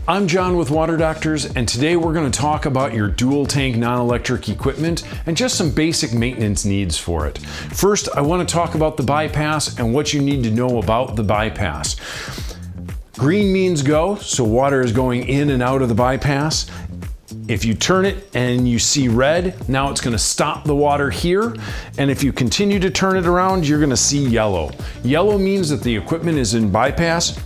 I'm John with Water Doctors, and today we're going to talk about your dual tank non-electric equipment and just some basic maintenance needs for it. First, I want to talk about the bypass and what you need to know about the bypass. Green means go, so water is going in and out of the bypass. If you turn it and you see red, now it's going to stop the water here. And if you continue to turn it around, you're going to see yellow. Yellow means that the equipment is in bypass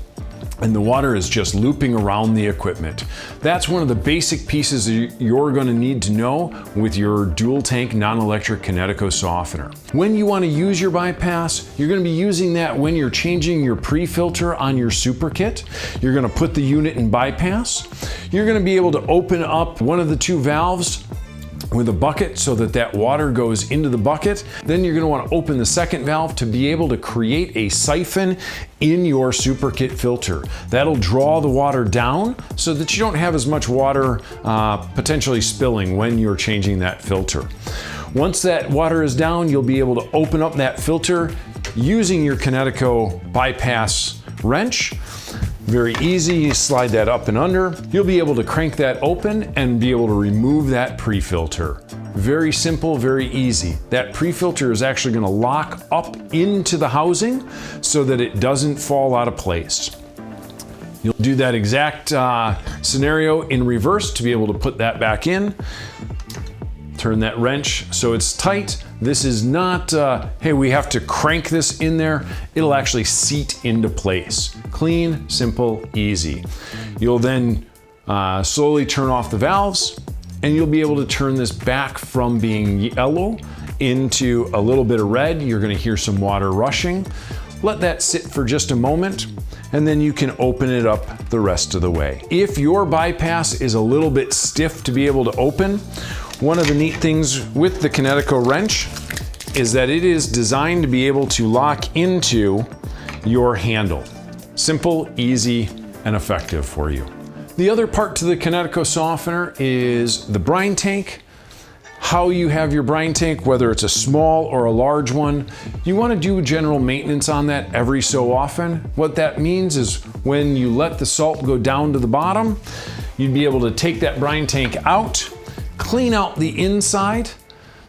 and the water is just looping around the equipment. That's one of the basic pieces you're going to need to know with your dual tank non-electric Kinetico softener. When you want to use your bypass, you're going to be using that when you're changing your pre-filter on your super kit. You're going to put the unit in bypass. You're going to be able to open up one of the two valves with a bucket so that water goes into the bucket. Then you're going to want to open the second valve to be able to create a siphon in your super kit filter. That'll draw the water down so that you don't have as much water potentially spilling when you're changing that filter. Once that water is down, you'll be able to open up that filter using your Kinetico bypass wrench. Very easy, you slide that up and under. You'll be able to crank that open and be able to remove that pre-filter. Very simple, very easy. That pre-filter is actually going to lock up into the housing so that it doesn't fall out of place. You'll do that exact scenario in reverse to be able to put that back in. Turn that wrench so it's tight. This is not, hey, we have to crank this in there. It'll actually seat into place. Clean, simple, easy. You'll then slowly turn off the valves and you'll be able to turn this back from being yellow into a little bit of red. You're gonna hear some water rushing. Let that sit for just a moment and then you can open it up the rest of the way. If your bypass is a little bit stiff to be able to open, one of the neat things with the Kinetico wrench is that it is designed to be able to lock into your handle. Simple, easy, and effective for you. The other part to the Kinetico softener is the brine tank. How you have your brine tank, whether it's a small or a large one, you want to do general maintenance on that every so often. What that means is when you let the salt go down to the bottom, you'd be able to take that brine tank out, clean out the inside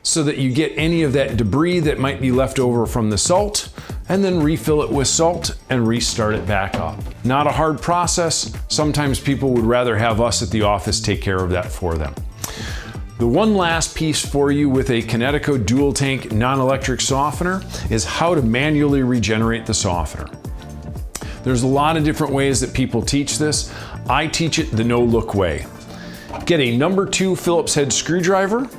so that you get any of that debris that might be left over from the salt, and then refill it with salt and restart it back up. Not a hard process. Sometimes people would rather have us at the office take care of that for them. The one last piece for you with a Kinetico dual tank non-electric softener is how to manually regenerate the softener. There's a lot of different ways that people teach this. I teach it the no-look way. Get a number 2 Phillips head screwdriver.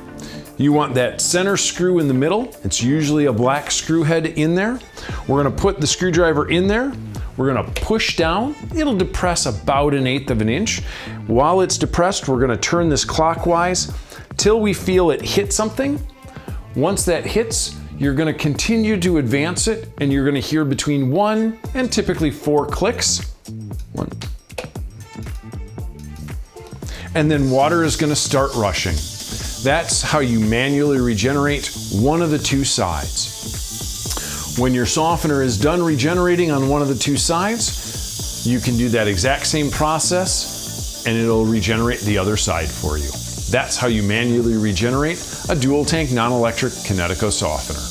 You want that center screw in the middle. It's usually a black screw head in there. We're gonna put the screwdriver in there. We're gonna push down. It'll depress about 1/8 of an inch. While it's depressed, we're gonna turn this clockwise till we feel it hit something. Once that hits, you're gonna continue to advance it and you're gonna hear between 1 and typically 4 clicks. 1. And then water is going to start rushing. That's how you manually regenerate one of the two sides. When your softener is done regenerating on one of the two sides, you can do that exact same process and it'll regenerate the other side for you. That's how you manually regenerate a dual tank non-electric Kinetico softener.